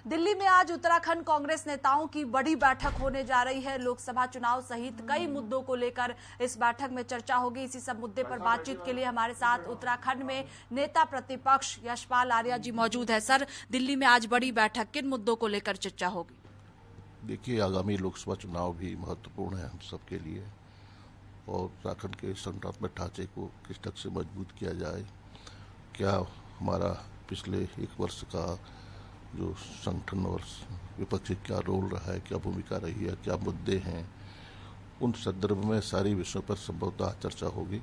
दिल्ली में आज उत्तराखंड कांग्रेस नेताओं की बड़ी बैठक होने जा रही है। लोकसभा चुनाव सहित कई मुद्दों को लेकर इस बैठक में चर्चा होगी। इसी सब मुद्दे पर बातचीत के लिए हमारे साथ उत्तराखंड में नेता प्रतिपक्ष यशपाल आर्या जी मौजूद है। सर, दिल्ली में आज बड़ी बैठक, किन मुद्दों को लेकर चर्चा होगी? देखिए, आगामी लोकसभा चुनाव भी महत्वपूर्ण है हम सबके लिए और उत्तराखंड के संगठनात्मक ढांचे को किस ढंग से मजबूत किया जाए, क्या हमारा पिछले एक वर्ष का जो संगठन और विपक्ष क्या रोल रहा है, क्या भूमिका रही है, क्या मुद्दे हैं, उन संदर्भ में सारी विषयों पर संभवतः चर्चा होगी,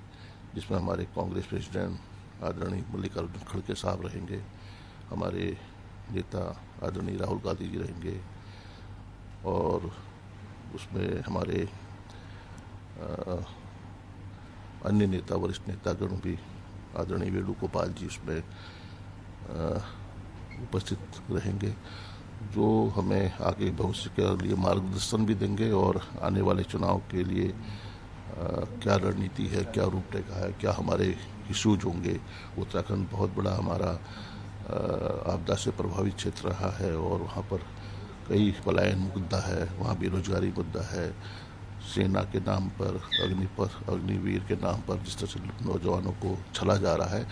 जिसमें हमारे कांग्रेस प्रेसिडेंट आदरणीय मल्लिकार्जुन खड़गे साहब रहेंगे, हमारे नेता आदरणीय राहुल गांधी जी रहेंगे और उसमें हमारे अन्य नेता, वरिष्ठ नेतागण भी आदरणीय वेणुगोपाल जी उसमें उपस्थित रहेंगे, जो हमें आगे भविष्य के लिए मार्गदर्शन भी देंगे और आने वाले चुनाव के लिए क्या रणनीति है, क्या रूपरेखा है, क्या हमारे इश्यूज होंगे। उत्तराखंड बहुत बड़ा हमारा आपदा से प्रभावित क्षेत्र रहा है और वहाँ पर कई पलायन मुद्दा है, वहाँ बेरोजगारी मुद्दा है, सेना के नाम पर, अग्निवीर के नाम पर जिस तरह से नौजवानों को छला जा रहा है,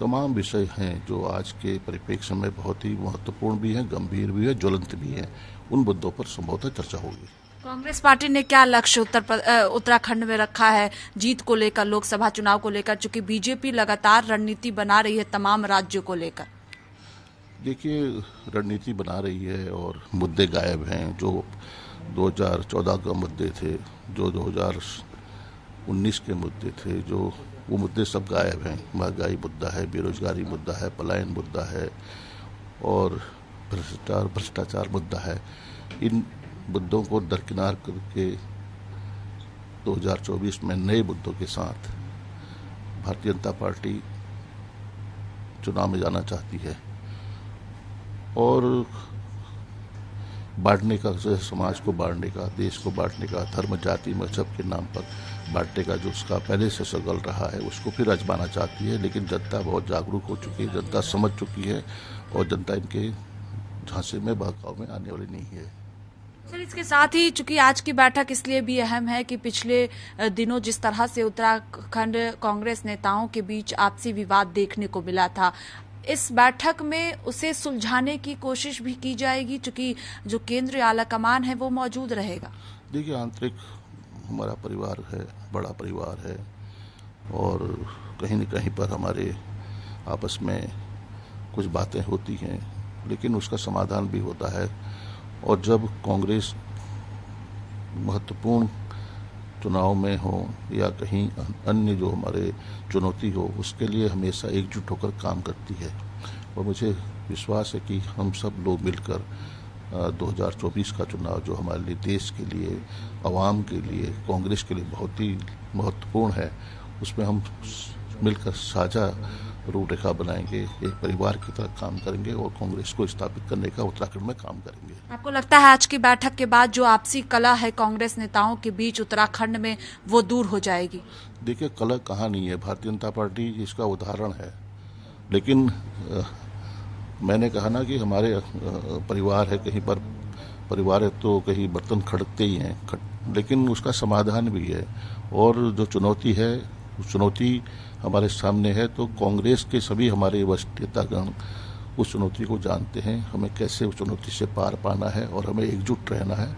तमाम विषय हैं जो आज के परिप्रेक्ष्य में बहुत ही महत्वपूर्ण भी हैं, गंभीर भी है, ज्वलंत भी हैं। उन मुद्दों पर संभवतः चर्चा होगी। कांग्रेस पार्टी ने क्या लक्ष्य उत्तराखंड में रखा है जीत को लेकर, लोकसभा चुनाव को लेकर, चूंकि बीजेपी लगातार रणनीति बना रही है तमाम राज्यों को लेकर? देखिए, रणनीति बना रही है और मुद्दे गायब हैं। जो 2014 का मुद्दे थे, जो 2019 के मुद्दे थे, जो वो मुद्दे सब गायब हैं। महंगाई मुद्दा है, बेरोजगारी मुद्दा है, पलायन मुद्दा है और भ्रष्टाचार मुद्दा है। इन मुद्दों को दरकिनार करके 2024 में नए मुद्दों के साथ भारतीय जनता पार्टी चुनाव में जाना चाहती है और बांटने का, समाज को बांटने का, देश को बांटने का, धर्म जाति मजहब के नाम पर बांटने का जो उसका पहले से सगल रहा है, उसको फिर आजमाना चाहती है। लेकिन जनता बहुत जागरूक हो चुकी है, जनता समझ चुकी है और जनता इनके झांसे में, बहकाव में आने वाली नहीं है। सर, इसके साथ ही चूंकि आज की बैठक इसलिए भी अहम है कि पिछले दिनों जिस तरह से उत्तराखंड कांग्रेस नेताओं के बीच आपसी विवाद देखने को मिला था, इस बैठक में उसे सुलझाने की कोशिश भी की जाएगी, चूंकि जो केंद्रीय आलाकमान है वो मौजूद रहेगा। देखिए, आंतरिक हमारा परिवार है, बड़ा परिवार है और कहीं न कहीं पर हमारे आपस में कुछ बातें होती हैं, लेकिन उसका समाधान भी होता है। और जब कांग्रेस महत्वपूर्ण चुनाव में हो या कहीं अन्य जो हमारे चुनौती हो, उसके लिए हमेशा एकजुट होकर काम करती है और मुझे विश्वास है कि हम सब लोग मिलकर 2024 का चुनाव जो हमारे लिए, देश के लिए, आवाम के लिए, कांग्रेस के लिए बहुत ही महत्वपूर्ण है, उसमें हम मिलकर साझा रूपरेखा बनाएंगे, एक परिवार की तरह काम करेंगे और कांग्रेस को स्थापित करने का उत्तराखंड में काम करेंगे। आपको लगता है आज की बैठक के बाद जो आपसी कलह है कांग्रेस नेताओं के बीच उत्तराखंड में, वो दूर हो जाएगी? देखिए, कलह कहाँ नहीं है, भारतीय जनता पार्टी इसका उदाहरण है। लेकिन मैंने कहा ना कि हमारे परिवार है, कहीं पर परिवार है तो कहीं बर्तन खड़कते ही हैं, लेकिन उसका समाधान भी है। और जो चुनौती है, चुनौती हमारे सामने है, तो कांग्रेस के सभी हमारे वरिष्ठ नेतागण उस चुनौती को जानते हैं, हमें कैसे उस चुनौती से पार पाना है और हमें एकजुट रहना है।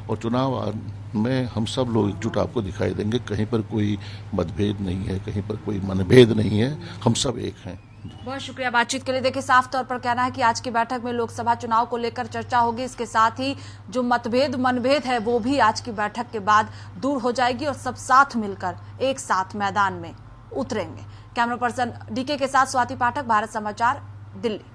और चुनाव में हम सब लोग एकजुट आपको दिखाई देंगे, कहीं पर कोई मतभेद नहीं है, कहीं पर कोई मनभेद नहीं है, हम सब एक हैं। बहुत शुक्रिया बातचीत के लिए। देखिए, साफ तौर पर कहना है कि आज की बैठक में लोकसभा चुनाव को लेकर चर्चा होगी। इसके साथ ही जो मनभेद है वो भी आज की बैठक के बाद दूर हो जाएगी और सब साथ मिलकर एक साथ मैदान में उतरेंगे। कैमरा पर्सन डीके के साथ स्वाति पाठक, भारत समाचार, दिल्ली।